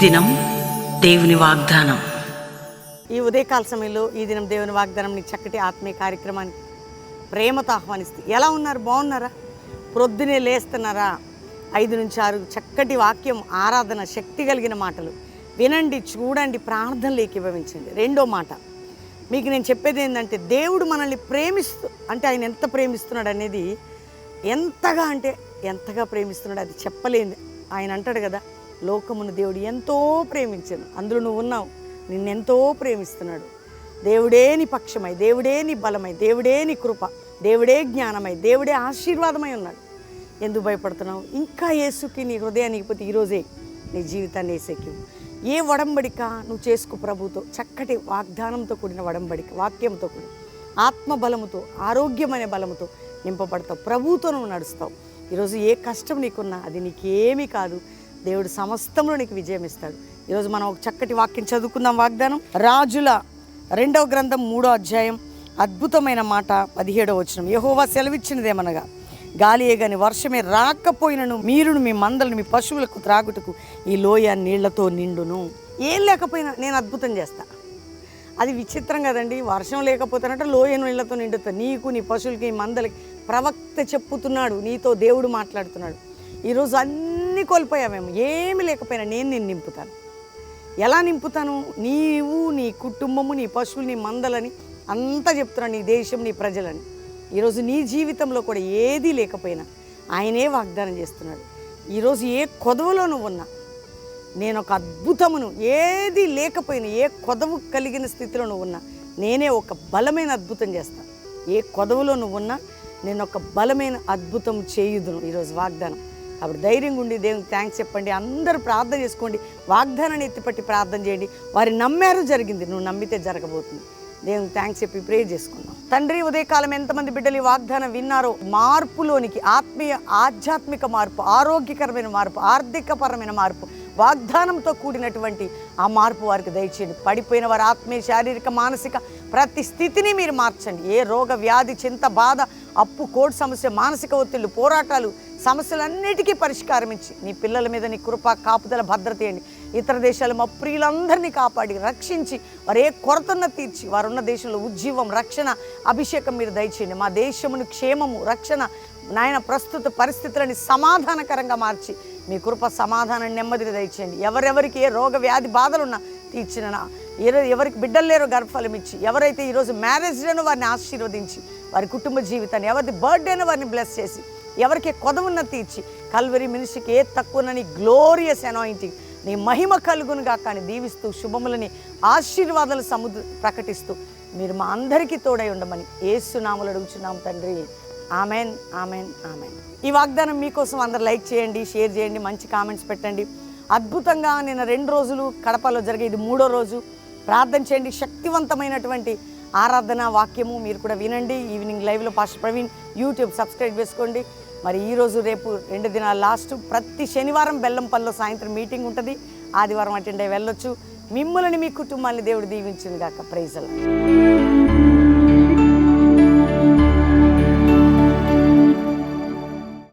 దినం దేవుని వాగ్దానం. ఈ ఉదయకాల సమయంలో ఈ దినం దేవుని వాగ్దానం చక్కటి ఆత్మీయ కార్యక్రమానికి ప్రేమతో ఆహ్వానిస్తే ఎలా ఉన్నారు? బాగున్నారా? ప్రొద్దునే లేస్తున్నారా? 5 నుంచి 6 చక్కటి వాక్యం, ఆరాధన, శక్తి కలిగిన మాటలు వినండి, చూడండి, ప్రార్థనలు ఏకీభవించండి. రెండో మాట మీకు నేను చెప్పేది ఏంటంటే, దేవుడు మనల్ని అంటే ఆయన ఎంత ప్రేమిస్తున్నాడు అనేది, ఎంతగా ప్రేమిస్తున్నాడు అది చెప్పలేంది. ఆయన అంటాడు కదా, లోకమును దేవుడు ఎంతో ప్రేమించాను, అందులో నువ్వు ఉన్నావు, నిన్నెంతో ప్రేమిస్తున్నాడు. దేవుడే నీ పక్షమై, దేవుడే నీ బలమై, దేవుడే నీ కృప, దేవుడే జ్ఞానమై, దేవుడే ఆశీర్వాదమై ఉన్నాడు. ఎందుకు భయపడుతున్నావు? ఇంకా యేసుకి నీ హృదయానికి పోతే ఈరోజే నీ జీవితాన్ని వేసేకి ఏ వడంబడిక నువ్వు చేసుకో ప్రభుతో, చక్కటి వాగ్దానంతో కూడిన వడంబడిక, వాక్యంతో కూడిన ఆత్మబలముతో, ఆరోగ్యమైన బలముతో నింపబడతావు. ప్రభుతో నువ్వు నడుస్తావు. ఈరోజు ఏ కష్టం నీకున్నా అది నీకేమీ కాదు. దేవుడు సమస్తంలో నీకు విజయం ఇస్తాడు. ఈరోజు మనం ఒక చక్కటి వాక్యం చదువుకుందాం. వాగ్దానం రాజుల 2వ గ్రంథం 3వ అధ్యాయం అద్భుతమైన మాట 17వ వచనం. యెహోవా సెలవిచ్చినదేమనగా, గాలియే గాని వర్షమే రాకపోయినను మీరును మీ మందలను మీ పశువులకు త్రాగుటకు ఈ లోయ నీళ్లతో నిండును. ఏం లేకపోయినా నేను అద్భుతం చేస్తా. అది విచిత్రం కదండి. వర్షం లేకపోతేనంటే లోయ నీళ్లతో నిండుతా. నీకు, నీ పశువులకి, ఈ మందలకి ప్రవక్త చెప్పుతున్నాడు, నీతో దేవుడు మాట్లాడుతున్నాడు. ఈరోజు అన్నీ కోల్పోయామేమో, ఏమి లేకపోయినా నేను నింపుతాను. ఎలా నింపుతాను? నీవు, నీ కుటుంబము, నీ పశువులు, నీ మందలని అంతా చెప్తున్నాను, నీ దేశం, నీ ప్రజలని. ఈరోజు నీ జీవితంలో కూడా ఏదీ లేకపోయినా ఆయనే వాగ్దానం చేస్తున్నాడు. ఈరోజు ఏ కొదవలో నువ్వు ఉన్నా, నేను ఒక అద్భుతమును, ఏది లేకపోయినా ఏ కొదవు కలిగిన స్థితిలో నువ్వు ఉన్నా, నేనే ఒక బలమైన అద్భుతం చేస్తాను. ఏ కొదవులో నువ్వు ఉన్నా నేను ఒక బలమైన అద్భుతం చేయుదును. ఈరోజు వాగ్దానం. అప్పుడు ధైర్యంగా ఉండి దేవునికి థ్యాంక్స్ చెప్పండి. అందరూ ప్రార్థన చేసుకోండి, వాగ్దానాన్ని ఎత్తిపట్టి ప్రార్థన చేయండి. వారు నమ్మారు, జరిగింది. నువ్వు నమ్మితే జరగబోతుంది. దేవునికి థ్యాంక్స్ చెప్పి ప్రే చేసుకుందాం. తండ్రి, ఉదయకాలం ఎంతమంది బిడ్డలు ఈ వాగ్దానం విన్నారో, మార్పులోనికి, ఆధ్యాత్మిక మార్పు, ఆరోగ్యకరమైన మార్పు, ఆర్థికపరమైన మార్పు, వాగ్దానంతో కూడినటువంటి ఆ మార్పు వారికి దయచేయండి. పడిపోయిన వారి ఆత్మీయ, శారీరక, మానసిక ప్రతి స్థితిని మీరు మార్చండి. ఏ రోగ, వ్యాధి, చింత, బాధ, అప్పు, కోర్టు సమస్య, మానసిక ఒత్తిళ్లు, పోరాటాలు, సమస్యలన్నిటికీ పరిష్కారం ఇచ్చి నీ పిల్లల మీద నీ కృప, కాపుదల, భద్రత ఇవ్వండి. ఇతర దేశాల మా ప్రియులందరినీ కాపాడి రక్షించి వారు ఏ కొరతన్న తీర్చి వారున్న దేశంలో ఉజ్జీవం, రక్షణ, అభిషేకం మీరు దయచేయండి. మా దేశమును క్షేమము, రక్షణ, నాయన ప్రస్తుత పరిస్థితులని సమాధానకరంగా మార్చి మీ కృప, సమాధానం, నెమ్మదిని దయచేయండి. ఎవరెవరికి ఏ రోగ, వ్యాధి బాధలున్నా తీర్చిన, ఎవరికి బిడ్డలు లేరో గర్భఫలం ఇచ్చి, ఎవరైతే ఈరోజు మ్యారేజ్లను వారిని ఆశీర్వదించి వారి కుటుంబ జీవితాన్ని, ఎవరి బర్త్డేను వారిని బ్లెస్ చేసి, ఎవరికి కొదవున్న తీర్చి, కల్వరి మినిస్ట్రీకి ఏ తక్కువనని గ్లోరియస్ అనాయింటింగ్ నీ మహిమ కలుగునుగా కానీ దీవిస్తూ, శుభములని, ఆశీర్వాదాలు ప్రకటిస్తూ మీరు మా అందరికీ తోడై ఉండమని యేసు నామములో అడుగుచున్నాం తండ్రి. Amen, amen, amen. ఈ వాగ్దానం మీకోసం అందరు లైక్ చేయండి, షేర్ చేయండి, మంచి కామెంట్స్ పెట్టండి. అద్భుతంగా నిన్న 2 రోజులు కడపలో జరిగే, ఇది 3వ రోజు. ప్రార్థన చేయండి. శక్తివంతమైనటువంటి ఆరాధన వాక్యము మీరు కూడా వినండి. ఈవినింగ్ లైవ్లో పాస్టర్ ప్రవీణ్ యూట్యూబ్ సబ్స్క్రైబ్ చేసుకోండి. మరి ఈరోజు రేపు 2 దినాలు లాస్ట్. ప్రతి శనివారం బెల్లంపల్లిలో సాయంత్రం మీటింగ్ ఉంటుంది. ఆదివారం అటెండ్ అయ్యి వెళ్ళొచ్చు. మిమ్మల్ని, మీ కుటుంబాన్ని దేవుడు దీవించును గాక. ప్రైజ్ అలా.